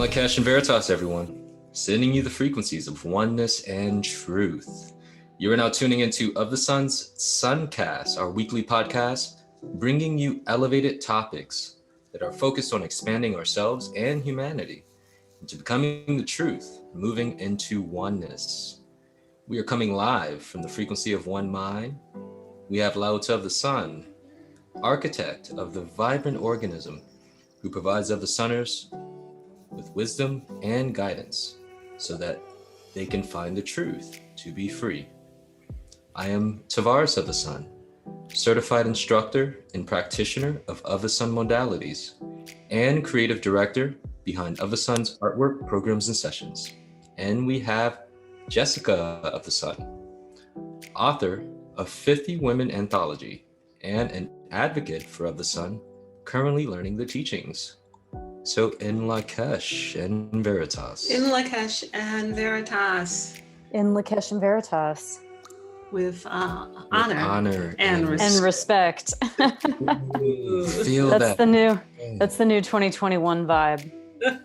Lakesh and Veritas, everyone, sending you the frequencies of oneness and truth. You are now tuning into Of the Sun's Suncast, our weekly podcast, bringing you elevated topics that are focused on expanding ourselves and humanity into becoming the truth, moving into oneness. We are coming live from the frequency of one mind. We have LaOta of the Sun, architect of the vibrant organism, who provides of the Sunners with wisdom and guidance so that they can find the truth to be free. I am Tavares of the Sun, certified instructor and practitioner of the Sun modalities, and creative director behind Of the Sun's artwork, programs, and sessions. And we have Jessica of the Sun, author of 50 Women Anthology and an advocate for Of the Sun, currently learning the teachings. So in Lakesh and Veritas. In Lakesh and Veritas. In Lakesh and Veritas. With honor and respect. Feel that's the new 2021 vibe.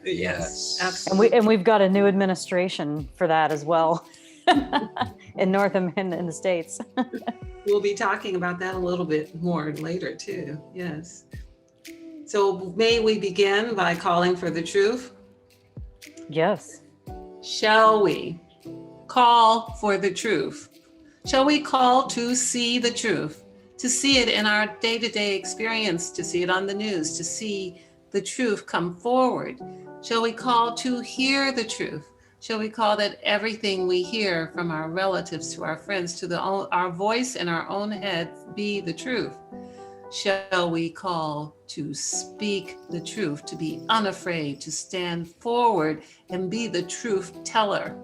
Yes, absolutely. And we've got a new administration for that as well. in the States. We'll be talking about that a little bit more later too. Yes. So may we begin by calling for the truth? Yes. Shall we call for the truth? Shall we call to see the truth, to see it in our day-to-day experience, to see it on the news, to see the truth come forward? Shall we call to hear the truth? Shall we call that everything we hear from our relatives to our friends to our voice in our own heads be the truth? Shall we call to speak the truth, to be unafraid, to stand forward and be the truth teller,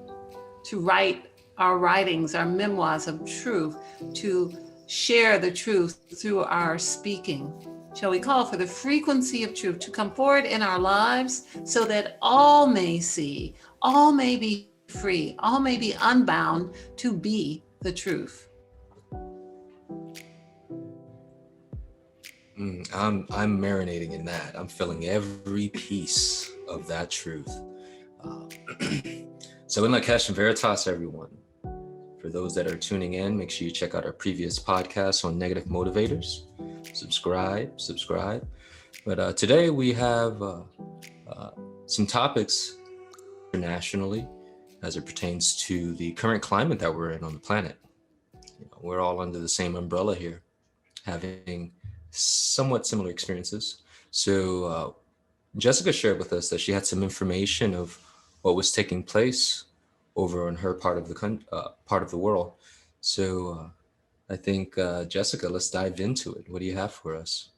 to write our writings, our memoirs of truth, to share the truth through our speaking? Shall we call for the frequency of truth to come forward in our lives so that all may see, all may be free, all may be unbound to be the truth? I'm marinating in that. I'm feeling every piece of that truth. So in Lakesh and Veritas, everyone, for those that are tuning in, make sure you check out our previous podcasts on negative motivators. Subscribe. But today we have some topics internationally as it pertains to the current climate that we're in on the planet. We're all under the same umbrella here, having somewhat similar experiences. So Jessica shared with us that she had some information of what was taking place over in her part of the world. So I think Jessica, let's dive into it. What do you have for us?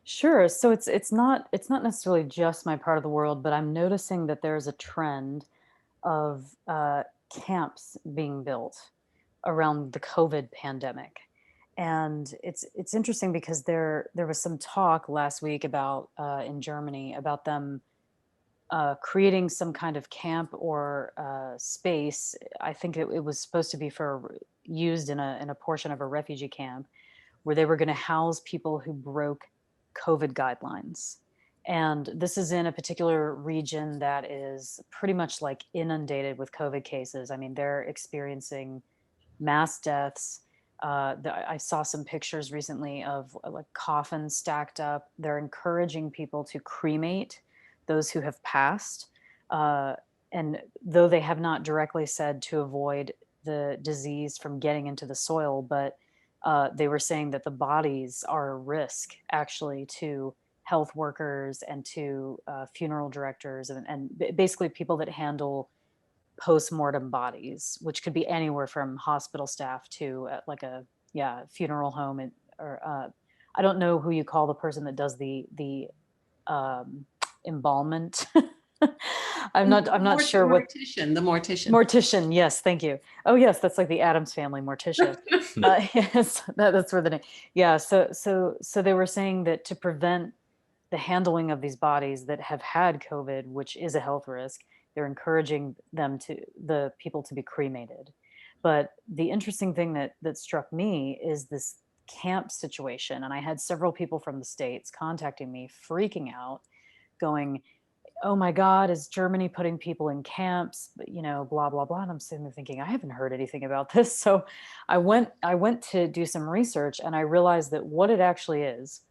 Sure. So it's not necessarily just my part of the world, but I'm noticing that there's a trend of camps being built around the COVID pandemic. And it's interesting because there was some talk last week about in Germany about them creating some kind of camp or space. I think it was supposed to be used in a portion of a refugee camp where they were going to house people who broke COVID guidelines. And this is in a particular region that is pretty much like inundated with COVID cases. I mean, they're experiencing mass deaths. I saw some pictures recently of like coffins stacked up. They're encouraging people to cremate those who have passed. And though they have not directly said to avoid the disease from getting into the soil, but they were saying that the bodies are a risk actually to health workers and to funeral directors and basically people that handle post-mortem bodies, which could be anywhere from hospital staff to like a funeral home or I don't know who you call the person that does the embalmment. I'm not sure what the mortician. Yes, thank you. Oh yes, that's like the Addams Family mortician. Yes, that's where the name. Yeah, so they were saying that to prevent the handling of these bodies that have had COVID, which is a health risk, they're encouraging the people to be cremated. But the interesting thing that struck me is this camp situation, and I had several people from the States contacting me, freaking out, going, oh my God, is Germany putting people in camps? Blah, blah, blah. And I'm sitting there thinking, I haven't heard anything about this. So I went to do some research, and I realized that what it actually is,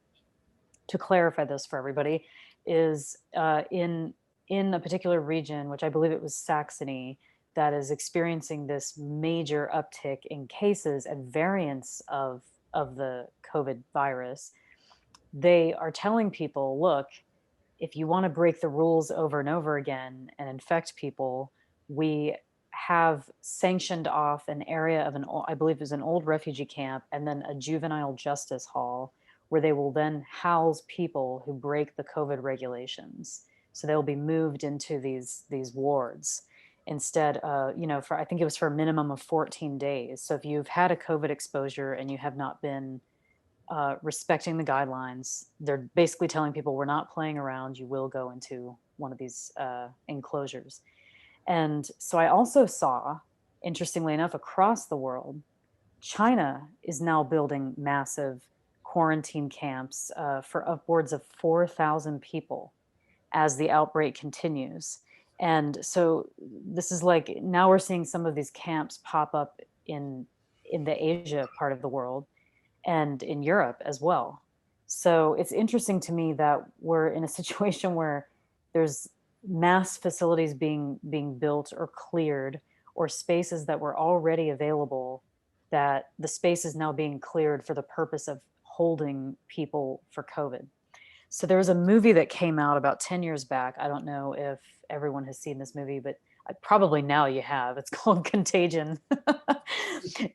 to clarify this for everybody, is in a particular region, which I believe it was Saxony, that is experiencing this major uptick in cases and variants of the COVID virus. They are telling people, look, if you want to break the rules over and over again and infect people, we have sanctioned off an area of I believe it was an old refugee camp, and then a juvenile justice hall where they will then house people who break the COVID regulations. So they'll be moved into these wards instead, for, I think it was for a minimum of 14 days. So if you've had a COVID exposure and you have not been respecting the guidelines, they're basically telling people, we're not playing around. You will go into one of these enclosures. And so I also saw, interestingly enough, across the world, China is now building massive quarantine camps for upwards of 4,000 people as the outbreak continues. And so this is like, now we're seeing some of these camps pop up in the Asia part of the world and in Europe as well. So it's interesting to me that we're in a situation where there's mass facilities being built or cleared, or spaces that were already available, that the space is now being cleared for the purpose of holding people for COVID. So there was a movie that came out about 10 years back. I don't know if everyone has seen this movie, but probably now you have. It's called Contagion.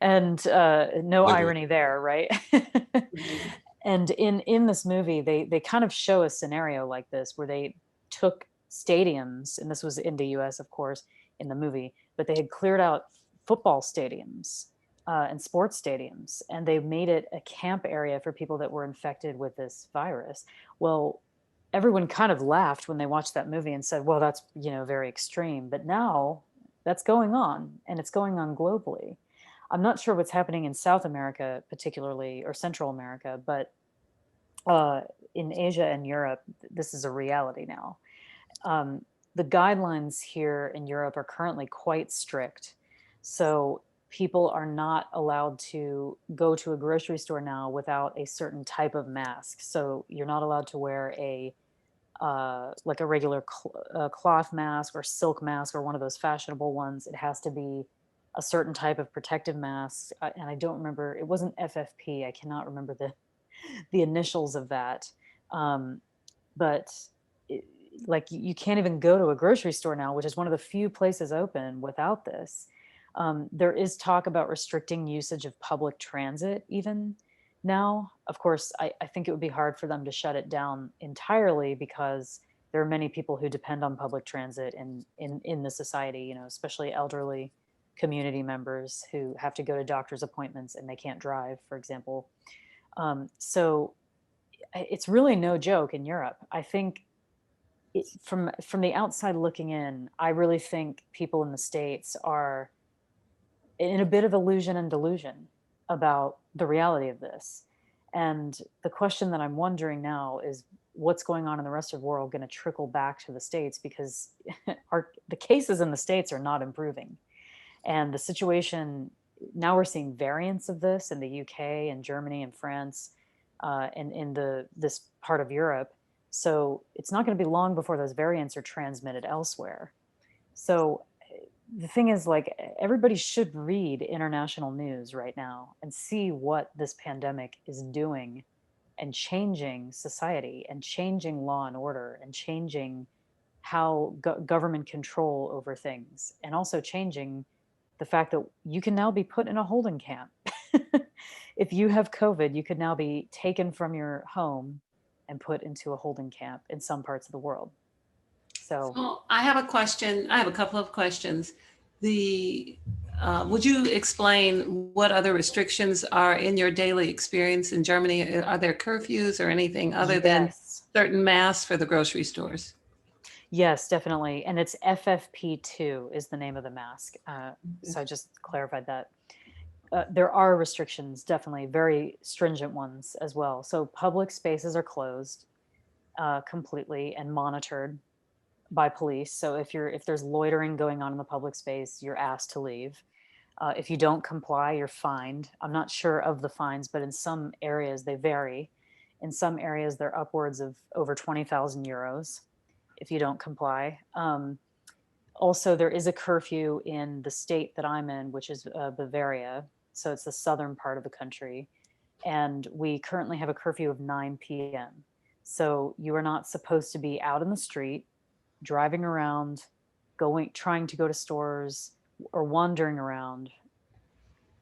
And no Literally. irony there, right? Mhm. And in this movie, they kind of show a scenario like this, where they took stadiums, and this was in the US, of course, in the movie, but they had cleared out football stadiums and sports stadiums, and they made it a camp area for people that were infected with this virus. Well, everyone kind of laughed when they watched that movie and said, well, that's, very extreme. But now that's going on, and it's going on globally. I'm not sure what's happening in South America, particularly, or Central America, but in Asia and Europe, this is a reality now. The guidelines here in Europe are currently quite strict. So people are not allowed to go to a grocery store now without a certain type of mask. So you're not allowed to wear like a regular cloth mask or silk mask or one of those fashionable ones. It has to be a certain type of protective mask. And I don't remember, it wasn't FFP. I cannot remember the initials of that. But like, you can't even go to a grocery store now, which is one of the few places open without this. There is talk about restricting usage of public transit even now. Of course, I think it would be hard for them to shut it down entirely, because there are many people who depend on public transit in the society, especially elderly community members who have to go to doctor's appointments and they can't drive, for example. So it's really no joke in Europe. I think from the outside looking in, I really think people in the States are in a bit of illusion and delusion about the reality of this. And the question that I'm wondering now is, what's going on in the rest of the world going to trickle back to the States? Because the cases in the States are not improving. And the situation, now we're seeing variants of this in the UK and Germany and France, and in this part of Europe. So it's not going to be long before those variants are transmitted elsewhere. So the thing is, like, everybody should read international news right now and see what this pandemic is doing and changing society and changing law and order and changing how government control over things, and also changing the fact that you can now be put in a holding camp. If you have COVID, you could now be taken from your home and put into a holding camp in some parts of the world. So I have a question. I have a couple of questions. Would you explain what other restrictions are in your daily experience in Germany? Are there curfews or anything other than yes, certain masks for the grocery stores? yes, definitely. And it's FFP2 is the name of the mask. So I just clarified that. There are restrictions, definitely very stringent ones as well. So public spaces are closed completely and monitored. by police. So if there's loitering going on in the public space, you're asked to leave. If you don't comply, you're fined. I'm not sure of the fines, but in some areas they vary. In some areas, they're upwards of over 20,000 euros if you don't comply. Also, there is a curfew in the state that I'm in, which is Bavaria. So it's the southern part of the country. And we currently have a curfew of 9 p.m. So you are not supposed to be out in the street, driving around, trying to go to stores, or wandering around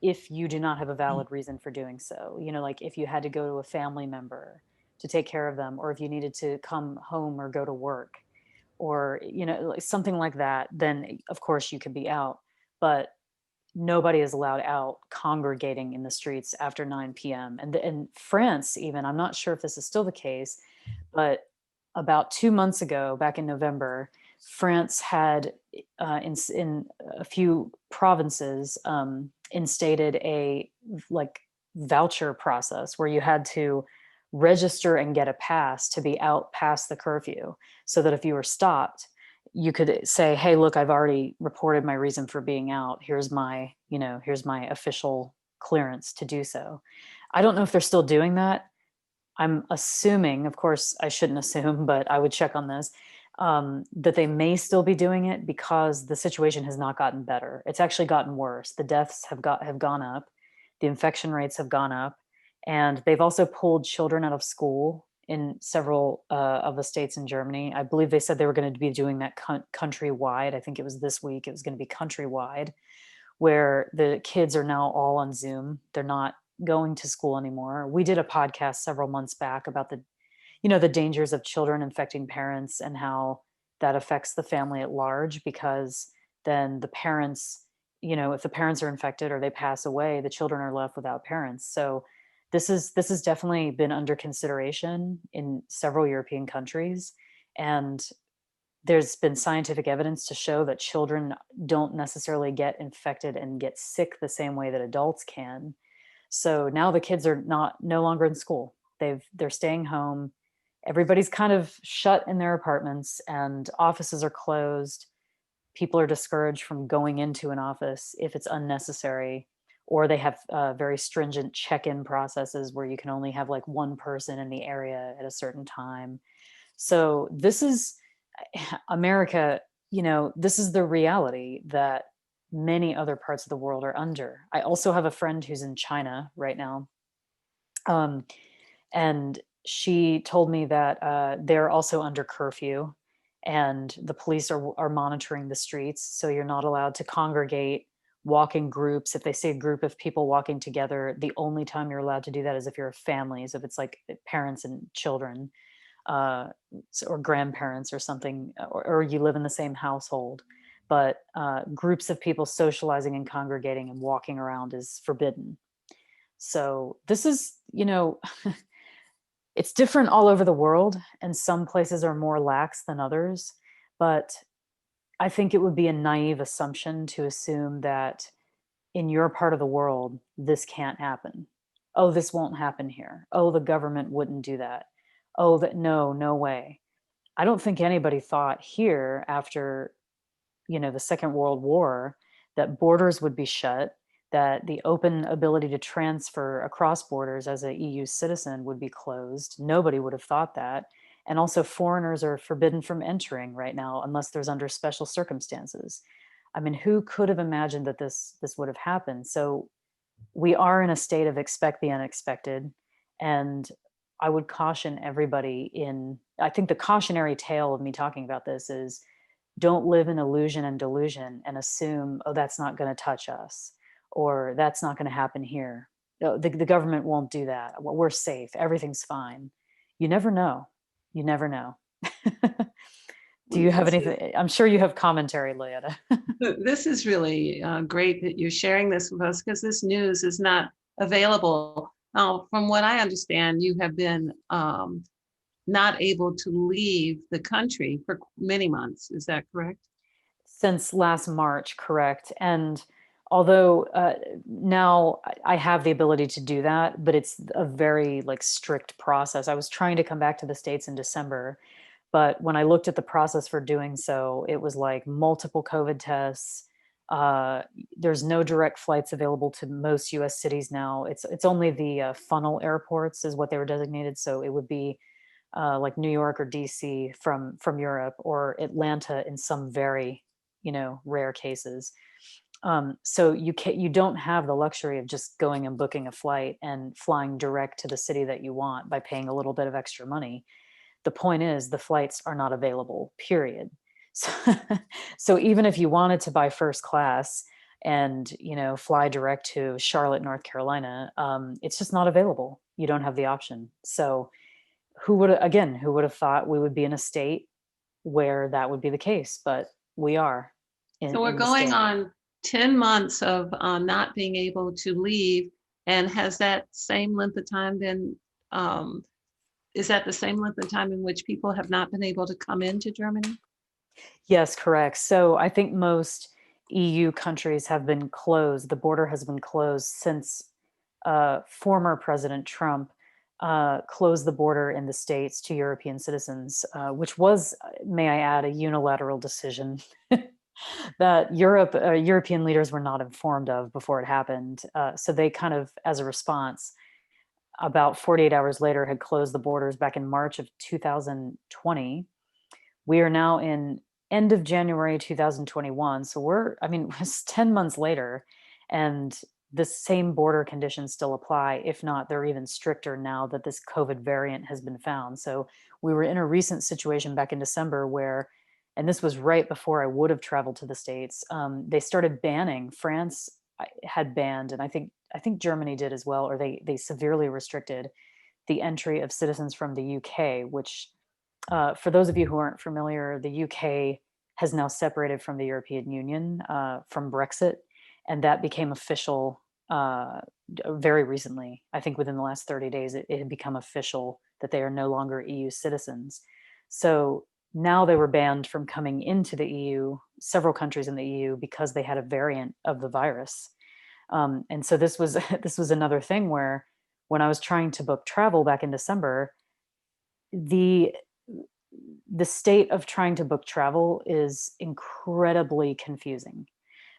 if you do not have a valid reason for doing so. Like if you had to go to a family member to take care of them, or if you needed to come home or go to work, or like something like that, then of course you could be out. But nobody is allowed out congregating in the streets after 9 p.m. And in France, even, I'm not sure if this is still the case, but about 2 months ago, back in November, France had, in a few provinces, instated a like voucher process where you had to register and get a pass to be out past the curfew, so that if you were stopped, you could say, hey, look, I've already reported my reason for being out. Here's my official clearance to do so. I don't know if they're still doing that. I'm assuming, of course, I shouldn't assume, but I would check on this, that they may still be doing it because the situation has not gotten better. It's actually gotten worse. The deaths have gone up, the infection rates have gone up, and they've also pulled children out of school in several of the states in Germany. I believe they said they were going to be doing that countrywide. I think it was this week. It was going to be countrywide, where the kids are now all on Zoom. They're not going to school anymore. We did a podcast several months back about the dangers of children infecting parents and how that affects the family at large, because then the parents, if the parents are infected or they pass away, the children are left without parents. So this has definitely been under consideration in several European countries. And there's been scientific evidence to show that children don't necessarily get infected and get sick the same way that adults can. So now the kids are no longer in school. They're staying home. Everybody's kind of shut in their apartments, and offices are closed. People are discouraged from going into an office if it's unnecessary, or they have very stringent check-in processes where you can only have like one person in the area at a certain time. So this is America. This is the reality that many other parts of the world are under. I also have a friend who's in China right now. And she told me that they're also under curfew, and the police are monitoring the streets. So you're not allowed to congregate, walk in groups. If they see a group of people walking together, the only time you're allowed to do that is if you're a family. So if it's like parents and children, or grandparents or something, or you live in the same household. But groups of people socializing and congregating and walking around is forbidden. So this is, it's different all over the world, and some places are more lax than others. But I think it would be a naive assumption to assume that in your part of the world, this can't happen. Oh, this won't happen here. Oh, the government wouldn't do that. Oh, no way. I don't think anybody thought here after, the Second World War, that borders would be shut, that the open ability to transfer across borders as a EU citizen would be closed. Nobody would have thought that. And also foreigners are forbidden from entering right now unless there's under special circumstances. I mean, who could have imagined that this would have happened? So we are in a state of expect the unexpected. And I would caution everybody I think the cautionary tale of me talking about this is, don't live in illusion and delusion and assume, oh, that's not going to touch us, or that's not going to happen here. No, the government won't do that. Well, we're safe. Everything's fine. You never know. You never know. Do you have anything? I'm sure you have commentary, LaOta. This is really great that you're sharing this with us, because this news is not available. From what I understand, you have been not able to leave the country for many months. Is that correct? Since last March, correct. And although now I have the ability to do that, but it's a very strict process. I was trying to come back to the States in December, But when I looked at the process for doing so, it was like multiple COVID tests. Uh, there's no direct flights available to most U.S. cities now. It's only the funnel airports is what they were designated. So it would be like New York or DC from Europe, or Atlanta in some very, rare cases. So you don't have the luxury of just going and booking a flight and flying direct to the city that you want by paying a little bit of extra money. The point is the flights are not available, period. So, so even if you wanted to buy first class and, fly direct to Charlotte, North Carolina, it's just not available. You don't have the option. So who would have thought we would be in a state where that would be the case? But we are So we're in the going state. on 10 months of not being able to leave. And has that same length of time been, is that the same length of time in which people have not been able to come into Germany? Yes, correct. So I think most EU countries have been closed. The border has been closed since former President Trump closed the border in the States to European citizens, which was, may I add, a unilateral decision that European leaders were not informed of before it happened. So they kind of, as a response, about 48 hours later, had closed the borders back in March of 2020. We are now in end of January 2021. So it's 10 months later, and the same border conditions still apply. If not, they're even stricter now that this COVID variant has been found. So we were in a recent situation back in December where, and this was right before I would have traveled to the States, they started banning. France had banned, and I think Germany did as well, or they severely restricted the entry of citizens from the UK, which for those of you who aren't familiar, the UK has now separated from the European Union from Brexit, and that became official very recently. I think within the last 30 days, it had become official that they are no longer EU citizens. So now they were banned from coming into the EU, several countries in the EU, because they had a variant of the virus. And so this was this was another thing where when I was trying to book travel back in December, the state of trying to book travel is incredibly confusing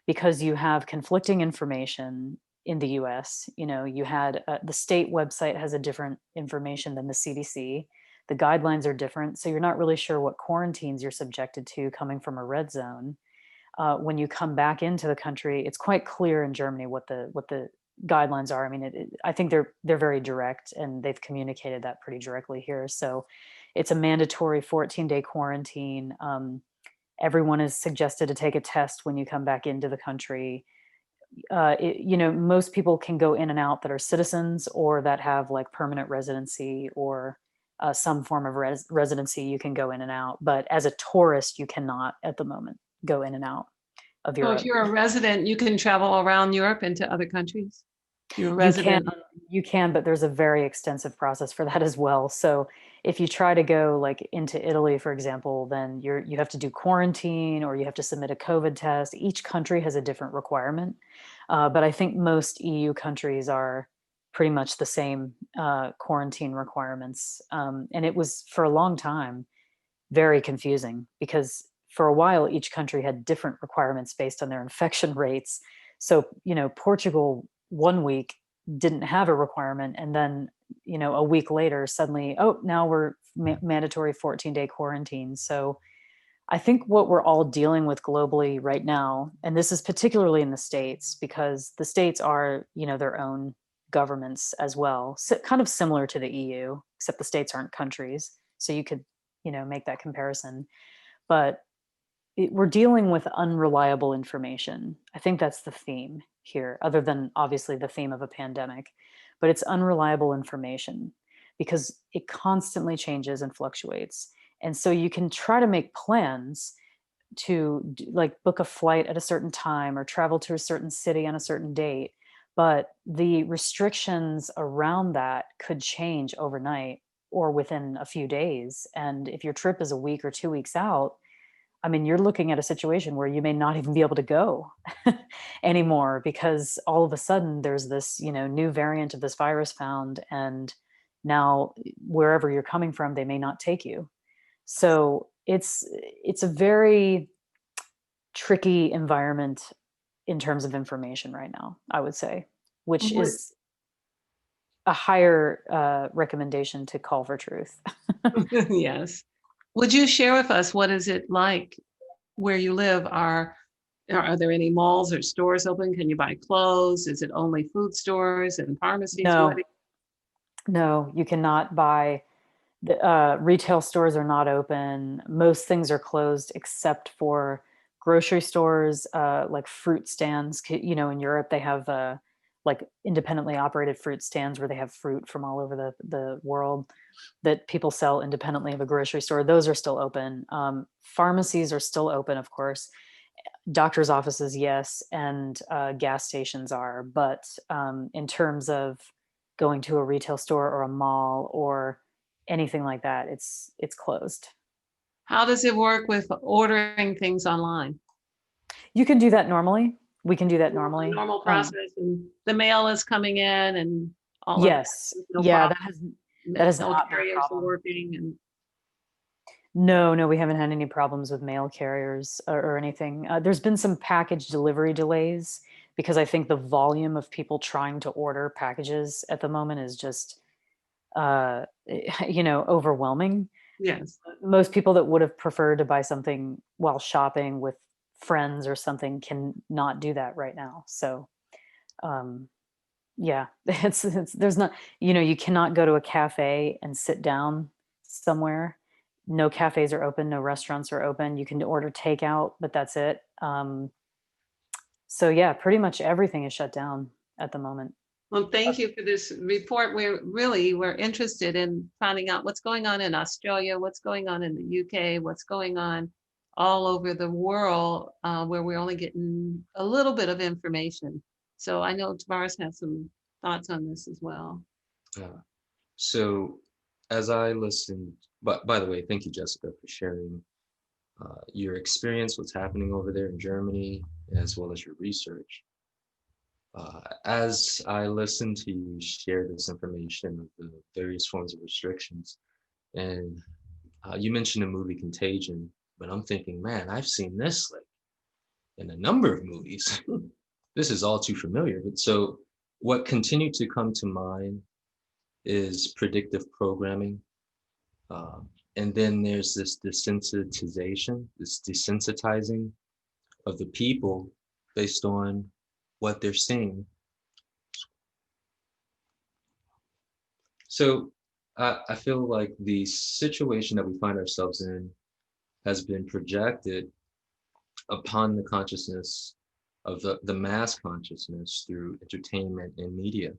because you have conflicting information in the US. You had the state website has a different information than the CDC. The guidelines are different. So you're not really sure what quarantines you're subjected to coming from a red zone. When you come back into the country, it's quite clear in Germany what the guidelines are. I mean, I think they're very direct, and they've communicated that pretty directly here. So it's a mandatory 14-day quarantine. Everyone is suggested to take a test when you come back into the country. Most people can go in and out that are citizens or that have like permanent residency or some form of residency. You can go in and out, but as a tourist, you cannot at the moment go in and out of So Europe. if you're a resident, you can travel around Europe into other countries? You're a You resident. you can, but there's a very extensive process for that as well. So if you try to go like into Italy, for example, then you have to do quarantine or you have to submit a COVID test. Each country has a different requirement, but I think most EU countries are pretty much the same quarantine requirements. And it was for a long time very confusing because for a while each country had different requirements based on their infection rates. So Portugal 1 week didn't have a requirement, and then a week later suddenly, oh, now we're mandatory 14-day quarantine. So I think what we're all dealing with globally right now, and this is particularly in the States because the States are their own governments as well, so kind of similar to the EU, except the States aren't countries, so you could make that comparison. But we're dealing with unreliable information. I think that's the theme here, other than obviously the theme of a pandemic, but it's unreliable information because it constantly changes and fluctuates. And so you can try to make plans to like book a flight at a certain time or travel to a certain city on a certain date, but the restrictions around that could change overnight or within a few days. And if your trip is a week or 2 weeks out, I mean, you're looking at a situation where you may not even be able to go anymore because all of a sudden there's this, new variant of this virus found, and now wherever you're coming from, they may not take you. So it's a very tricky environment in terms of information right now, I would say, which What, is a higher recommendation to call for truth. yes. Would you share with us what is it like where you live? Are there any malls or stores open? Can you buy clothes? Is it only food stores and pharmacies? No, no, you cannot buy. The retail stores are not open. Most things are closed except for grocery stores, like fruit stands. You know, in Europe, they have like independently operated fruit stands where they have fruit from all over the world that people sell independently of a grocery store. Those are still open. Pharmacies are still open, of course. Doctors' offices, yes, and gas stations are. But in terms of going to a retail store or a mall or anything like that, it's closed. How does it work with ordering things online? You can do that normally. We can do that normally. Normal process, and the mail is coming in and all of that. Yes, No yeah, problem. that has No not been a carriers are problem. working, and No, no, we haven't had any problems with mail carriers or anything. There's been some package delivery delays because I think the volume of people trying to order packages at the moment is just, overwhelming. yes. Most people that would have preferred to buy something while shopping with friends or something can not do that right now. So, um, yeah, it's there's not, you cannot go to a cafe and sit down somewhere. No cafes are open, no restaurants are open. You can order takeout, but that's it. So yeah, pretty much everything is shut down at the moment. Well, Uh, thank you for this report. We're interested in finding out what's going on in Australia, what's going on in the UK, what's going on all over the world, where we're only getting a little bit of information. So I know Tavares has some thoughts on this as well. Uh, so as I listened, but by the way, thank you, Jessica, for sharing your experience, what's happening over there in Germany, as well as your research. As I listened to you share this information of the various forms of restrictions, and you mentioned the movie Contagion, but I'm thinking, man, I've seen this like in a number of movies. This is all too familiar. But so what continued to come to mind is predictive programming. And then there's this desensitization, this desensitizing of the people based on what they're seeing. So I feel like the situation that we find ourselves in has been projected upon the consciousness of the mass consciousness through entertainment and media.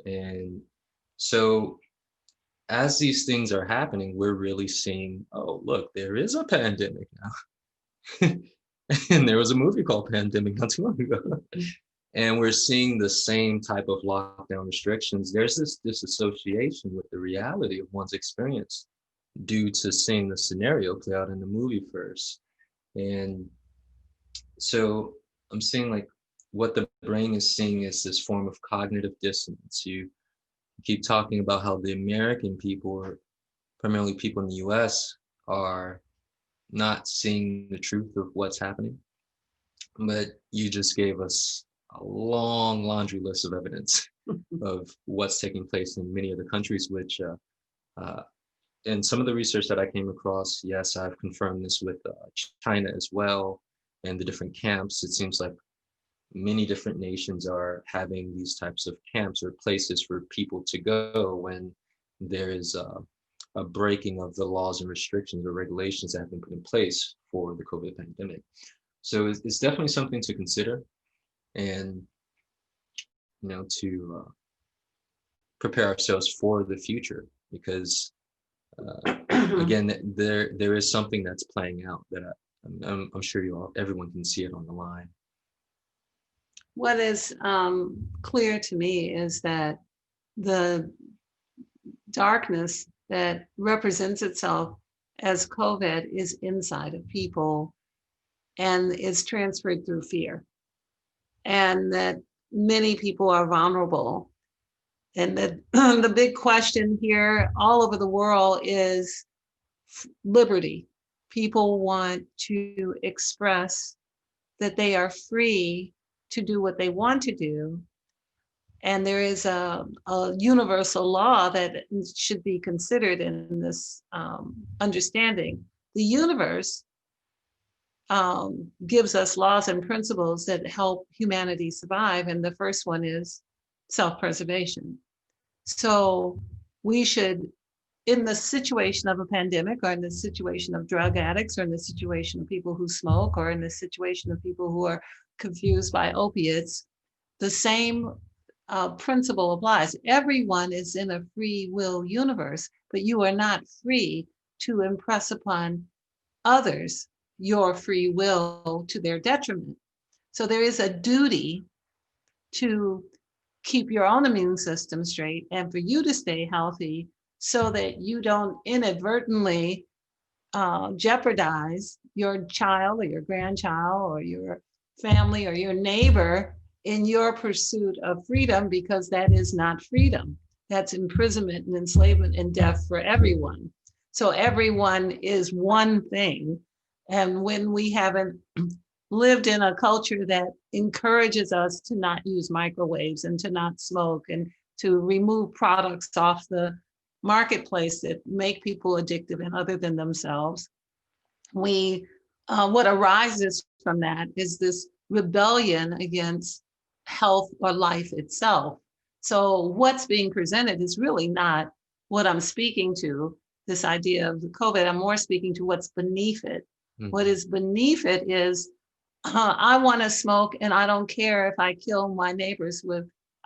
And so as these things are happening, we're really seeing, oh, look, there is a pandemic now. And there was a movie called Pandemic not too long ago. And we're seeing the same type of lockdown restrictions. There's this disassociation with the reality of one's experience due to seeing the scenario play out in the movie first. And so I'm seeing like what the brain is seeing is this form of cognitive dissonance. You keep talking about how the American people, or primarily people in the US, are not seeing the truth of what's happening. But you just gave us a long laundry list of evidence of what's taking place in many of the countries, which, and some of the research that I came across, yes, I've confirmed this with China as well, and the different camps. It seems like many different nations are having these types of camps or places for people to go when there is a breaking of the laws and restrictions or regulations that have been put in place for the COVID pandemic. So it's definitely something to consider, and to prepare ourselves for the future, because again, there is something that's playing out that I'm sure everyone can see it on the line. What is clear to me is that the darkness that represents itself as COVID is inside of people and is transferred through fear, and that many people are vulnerable. And that the big question here all over the world is liberty. People want to express that they are free to do what they want to do. And there is a universal law that should be considered in this understanding. The universe gives us laws and principles that help humanity survive. And the first one is self-preservation. So we should, in the situation of a pandemic, or in the situation of drug addicts, or in the situation of people who smoke, or in the situation of people who are confused by opiates, the same principle applies. Everyone is in a free will universe, but you are not free to impress upon others your free will to their detriment. So there is a duty to keep your own immune system straight and for you to stay healthy so that you don't inadvertently jeopardize your child or your grandchild or your family or your neighbor in your pursuit of freedom, because that is not freedom. That's imprisonment and enslavement and death for everyone. So everyone is one thing. And when we haven't lived in a culture that encourages us to not use microwaves and to not smoke and to remove products off the marketplace that make people addictive and other than themselves, what arises from that is this rebellion against health or life itself. So what's being presented is really not what I'm speaking to, this idea of the COVID. I'm more speaking to what's beneath it. Mm-hmm. What is beneath it is, I want to smoke and I don't care if I kill my neighbors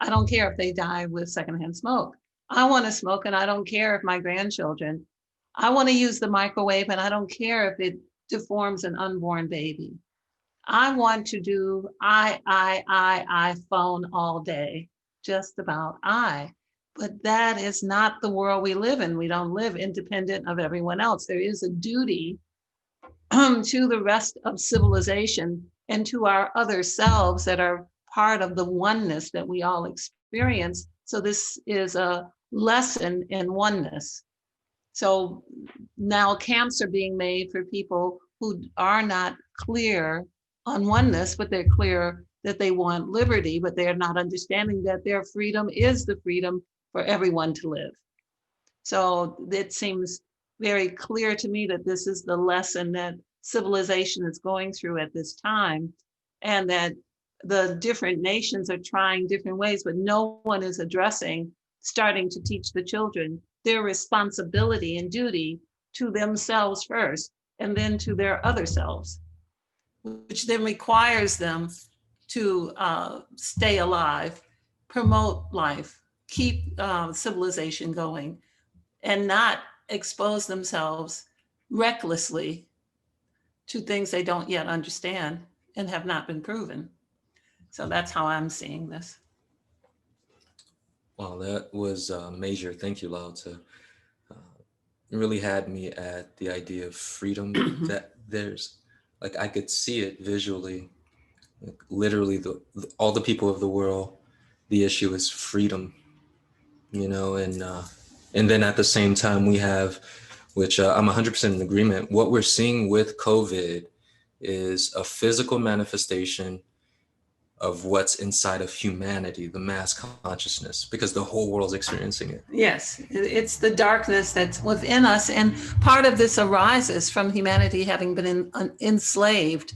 I don't care if they die with secondhand smoke. I want to smoke and I don't care if my grandchildren, I want to use the microwave and I don't care if it deforms an unborn baby. I want to do I phone all day, just about I. But that is not the world we live in. We don't live independent of everyone else. There is a duty to the rest of civilization and to our other selves that are part of the oneness that we all experience. So this is a lesson in oneness. So now camps are being made for people who are not clear on oneness, but they're clear that they want liberty, but they're not understanding that their freedom is the freedom for everyone to live. So it seems very clear to me that this is the lesson that civilization is going through at this time, and that the different nations are trying different ways, but no one is starting to teach the children their responsibility and duty to themselves first, and then to their other selves, which then requires them to stay alive, promote life, keep civilization going, and not expose themselves recklessly to things they don't yet understand and have not been proven. So that's how I'm seeing this. Wow, that was major. Thank you, LaOta. It really had me at the idea of freedom, that there's, like, I could see it visually, like, literally all the people of the world, the issue is freedom, and then at the same time we have, which I'm 100% in agreement, what we're seeing with COVID is a physical manifestation of what's inside of humanity, the mass consciousness, because the whole world's experiencing it. Yes, it's the darkness that's within us. And part of this arises from humanity having been enslaved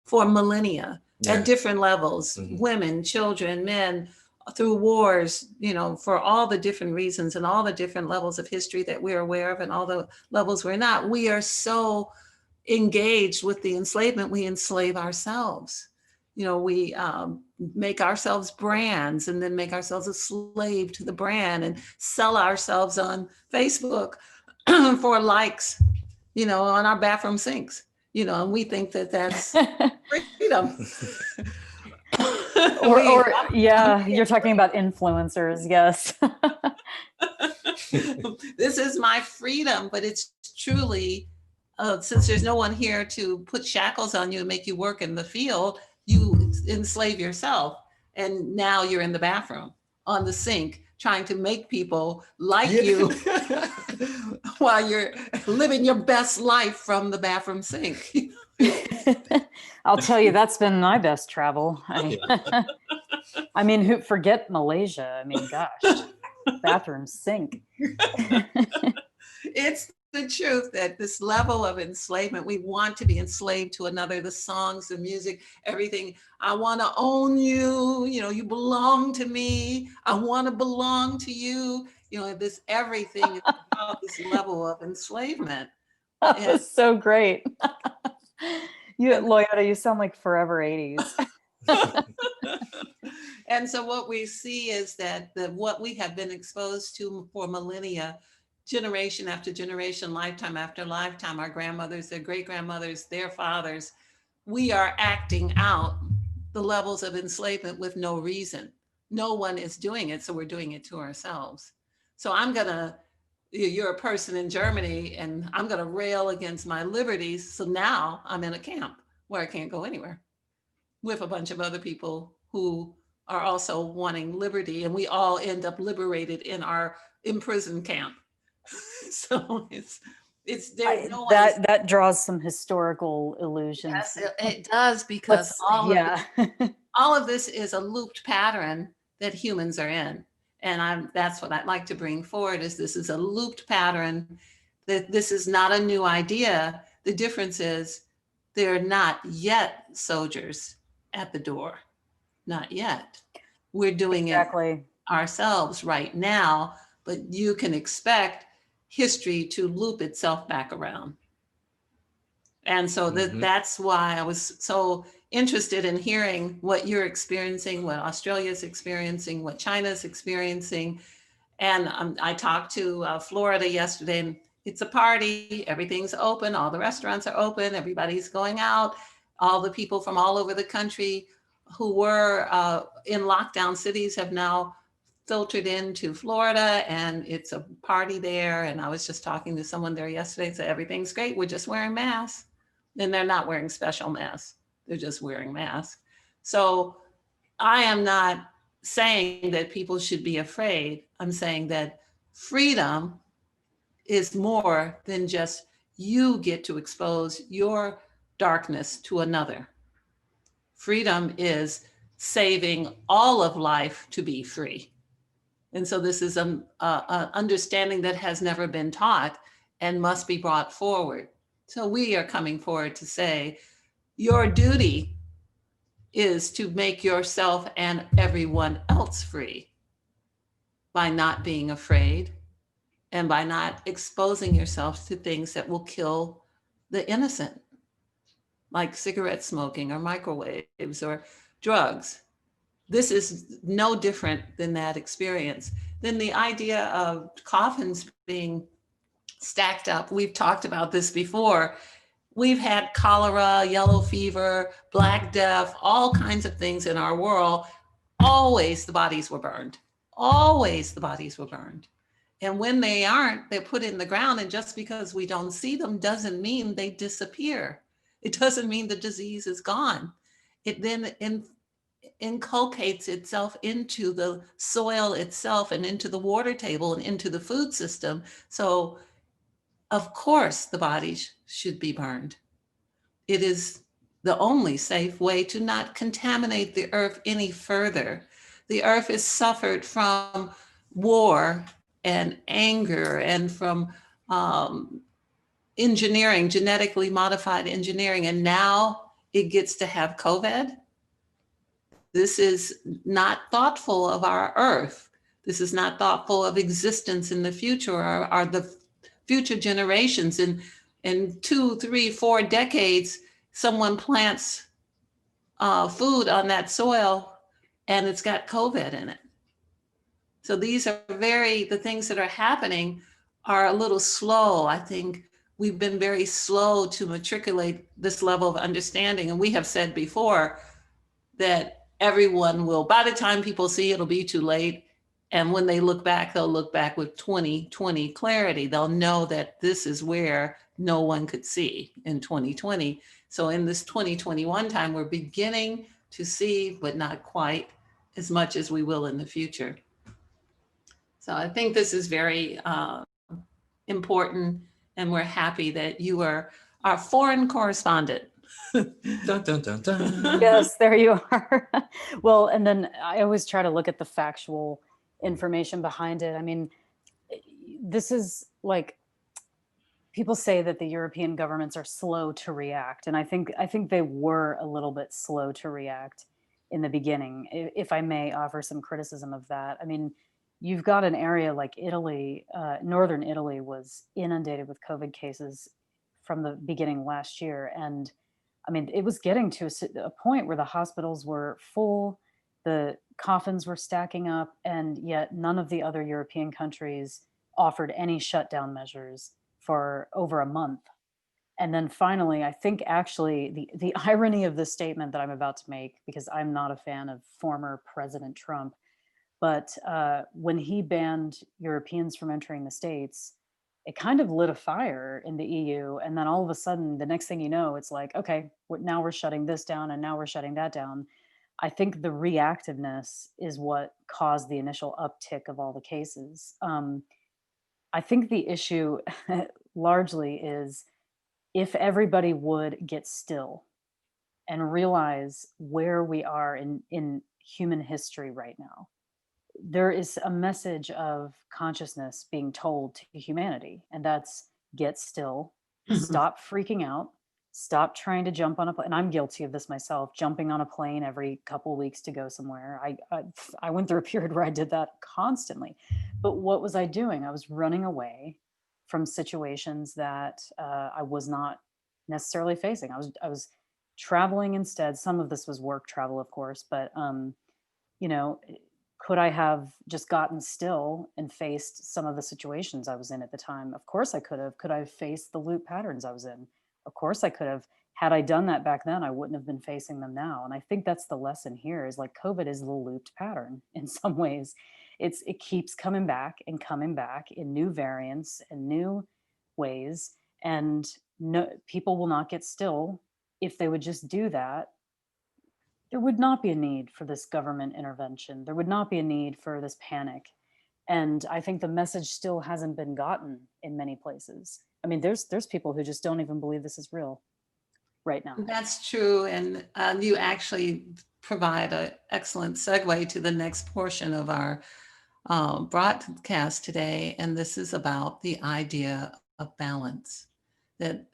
for millennia at different levels, women, children, men, through wars, for all the different reasons and all the different levels of history that we're aware of and all the levels we're not. We are so engaged with the enslavement, we enslave ourselves. We make ourselves brands and then make ourselves a slave to the brand and sell ourselves on Facebook for likes, on our bathroom sinks, and we think that that's freedom. or you're talking about influencers. Yes. This is my freedom, but it's truly, since there's no one here to put shackles on you and make you work in the field, you enslave yourself. And now you're in the bathroom on the sink trying to make people like you while you're living your best life from the bathroom sink. I'll tell you, that's been my best travel. I mean, forget Malaysia. I mean, gosh, bathroom sink. It's the truth that this level of enslavement, we want to be enslaved to another, the songs, the music, everything. I want to own you, you belong to me. I want to belong to you. This everything is about this level of enslavement. That was so great. You at LaOta, you sound like forever 80s. And so what we see is that what we have been exposed to for millennia, generation after generation, lifetime after lifetime, our grandmothers, their great grandmothers, their fathers, we are acting out the levels of enslavement with no reason. No one is doing it, so we're doing it to ourselves. So you're a person in Germany and I'm going to rail against my liberties. So now I'm in a camp where I can't go anywhere with a bunch of other people who are also wanting liberty, and we all end up liberated in our imprisoned camp. So it's there. That draws some historical illusions. Yes, it does, because all of this is a looped pattern that humans are in. And that's what I'd like to bring forward, is this is a looped pattern, that this is not a new idea. The difference is they're not yet soldiers at the door. Not yet. We're doing it ourselves right now, but you can expect history to loop itself back around. And so that's why I was so interested in hearing what you're experiencing, what Australia's experiencing, what China's experiencing. And I talked to Florida yesterday, and it's a party. Everything's open. All the restaurants are open. Everybody's going out. All the people from all over the country who were in lockdown cities have now filtered into Florida, and it's a party there. And I was just talking to someone there yesterday, said everything's great. We're just wearing masks. And they're not wearing special masks. They're just wearing masks. So I am not saying that people should be afraid. I'm saying that freedom is more than just you get to expose your darkness to another. Freedom is saving all of life to be free. And so this is an understanding that has never been taught and must be brought forward. So we are coming forward to say, your duty is to make yourself and everyone else free by not being afraid and by not exposing yourself to things that will kill the innocent, like cigarette smoking or microwaves or drugs. This is no different than that experience. Then the idea of coffins being stacked up, we've talked about this before. We've had cholera, yellow fever, Black Death, all kinds of things in our world. Always the bodies were burned. Always the bodies were burned. And when they aren't, they're put in the ground. And just because we don't see them doesn't mean they disappear. It doesn't mean the disease is gone. It then inculcates itself into the soil itself and into the water table and into the food system. So of course the bodies should be burned. It is the only safe way to not contaminate the earth any further. The earth has suffered from war and anger and from engineering, genetically modified engineering, and now it gets to have COVID. This is not thoughtful of our earth. This is not thoughtful of existence in the future, or the future generations. In 2, 3, 4 decades, someone plants food on that soil and it's got COVID in it. So these are the things that are happening are a little slow. I think we've been very slow to matriculate this level of understanding. And we have said before that everyone will, by the time people see, it'll be too late. And when they look back, they'll look back with 2020 clarity. They'll know that this is where no one could see in 2020. So in this 2021 time, we're beginning to see, but not quite as much as we will in the future. So I think this is very important, and we're happy that you are our foreign correspondent. Dun, dun, dun, dun. Yes, there you are. Well, and then I always try to look at the factual information behind it. I mean, this is like, people say that the European governments are slow to react, and I think they were a little bit slow to react in the beginning. If I may offer some criticism of that, I mean, you've got an area like Italy, northern Italy was inundated with COVID cases from the beginning last year, and I mean, it was getting to a point where the hospitals were full, the coffins were stacking up, and yet none of the other European countries offered any shutdown measures for over a month. And then finally, I think actually the irony of this statement that I'm about to make, because I'm not a fan of former President Trump, but when he banned Europeans from entering the States, it kind of lit a fire in the EU. And then all of a sudden, the next thing you know, it's like, okay, now we're shutting this down and now we're shutting that down. I think the reactiveness is what caused the initial uptick of all the cases. I think the issue largely is if everybody would get still and realize where we are in human history right now. There is a message of consciousness being told to humanity, and that's get still, stop freaking out, stop trying to jump on a plane. And I'm guilty of this myself, jumping on a plane every couple of weeks to go somewhere. I went through a period where I did that constantly. But what was I doing? I was running away from situations that I was not necessarily facing. I was traveling instead. Some of this was work travel, of course, but you know, could I have just gotten still and faced some of the situations I was in at the time? Of course I could have. Could I have faced the loop patterns I was in? Of course I could have. Had I done that back then, I wouldn't have been facing them now. And I think that's the lesson here, is like COVID is the looped pattern in some ways. It keeps coming back in new variants and new ways. And no, people will not get still. If they would just do that, there would not be a need for this government intervention. There would not be a need for this panic. And I think the message still hasn't been gotten in many places. I mean, there's people who just don't even believe this is real right now. That's true. And you actually provide an excellent segue to the next portion of our broadcast today. And this is about the idea of balance, that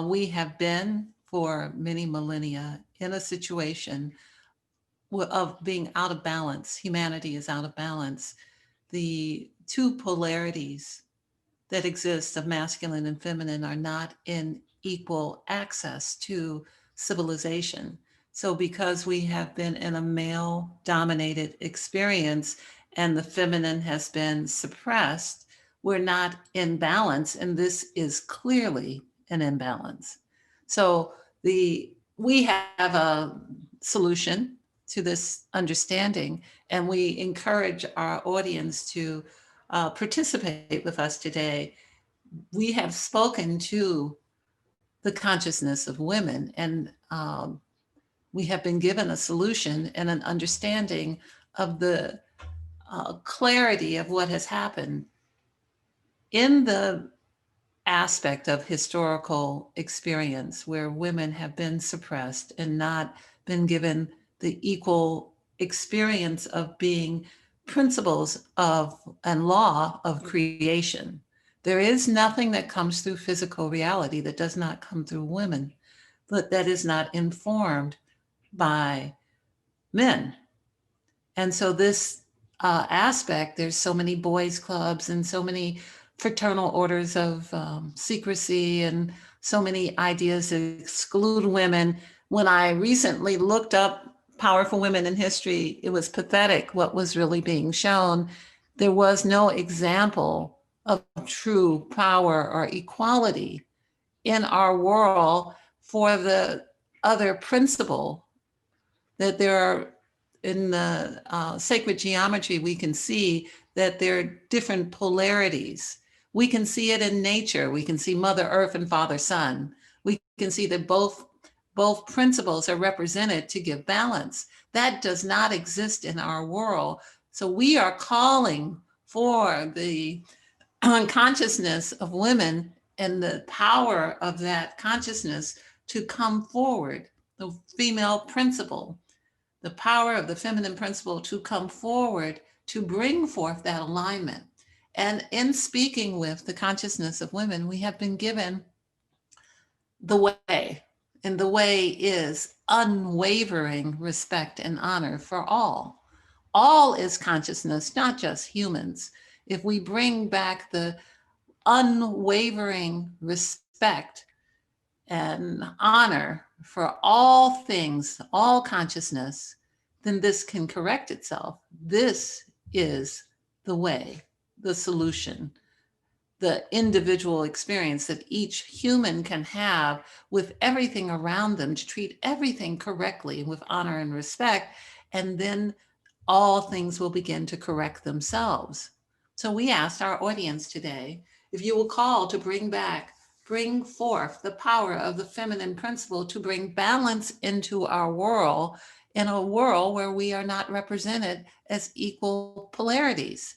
we have been for many millennia in a situation of being out of balance. Humanity is out of balance. The two polarities that exist of masculine and feminine are not in equal access to civilization. So because we have been in a male dominated experience and the feminine has been suppressed, we're not in balance. And this is clearly an imbalance. So we have a solution to this understanding, and we encourage our audience to participate with us today. We have spoken to the consciousness of women, and we have been given a solution and an understanding of the clarity of what has happened in the aspect of historical experience where women have been suppressed and not been given the equal experience of being principles of and law of creation. There is nothing that comes through physical reality that does not come through women, but that is not informed by men. And so this aspect, there's so many boys clubs and so many fraternal orders of secrecy and so many ideas to exclude women. When I recently looked up powerful women in history, it was pathetic what was really being shown. There was no example of true power or equality in our world for the other principle that there are. In the sacred geometry, we can see that there are different polarities. We can see it in nature. We can see Mother Earth and Father Sun. We can see that both principles are represented to give balance. That does not exist in our world. So we are calling for the consciousness of women and the power of that consciousness to come forward, the female principle, the power of the feminine principle to come forward to bring forth that alignment. And in speaking with the consciousness of women, we have been given the way, and the way is unwavering respect and honor for all. All is consciousness, not just humans. If we bring back the unwavering respect and honor for all things, all consciousness, then this can correct itself. This is the way, the solution, the individual experience that each human can have with everything around them, to treat everything correctly with honor and respect, and then all things will begin to correct themselves. So we asked our audience today if you will call to bring forth the power of the feminine principle to bring balance into our world, in a world where we are not represented as equal polarities.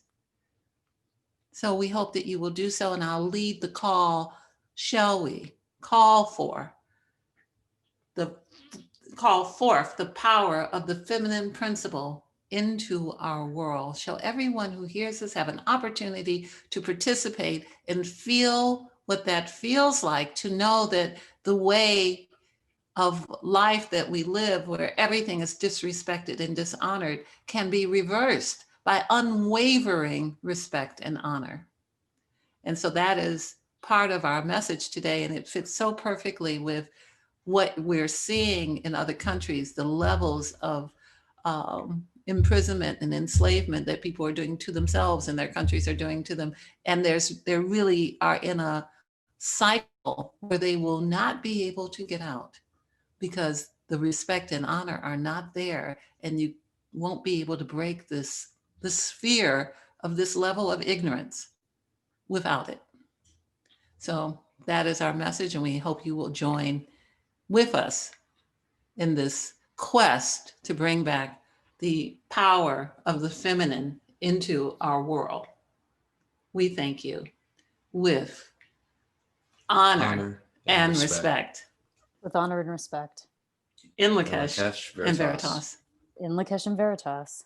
So we hope that you will do so, and I'll lead the call. Shall we call forth the power of the feminine principle into our world? Shall everyone who hears this have an opportunity to participate and feel what that feels like, to know that the way of life that we live, where everything is disrespected and dishonored, can be reversed by unwavering respect and honor. And so that is part of our message today, and it fits so perfectly with what we're seeing in other countries, the levels of imprisonment and enslavement that people are doing to themselves and their countries are doing to them. And they really are in a cycle where they will not be able to get out, because the respect and honor are not there, and you won't be able to break the sphere of this level of ignorance without it. So that is our message, and we hope you will join with us in this quest to bring back the power of the feminine into our world. We thank you with honor and respect. With honor and respect. In Lakesh and Veritas. In Lakesh and Veritas.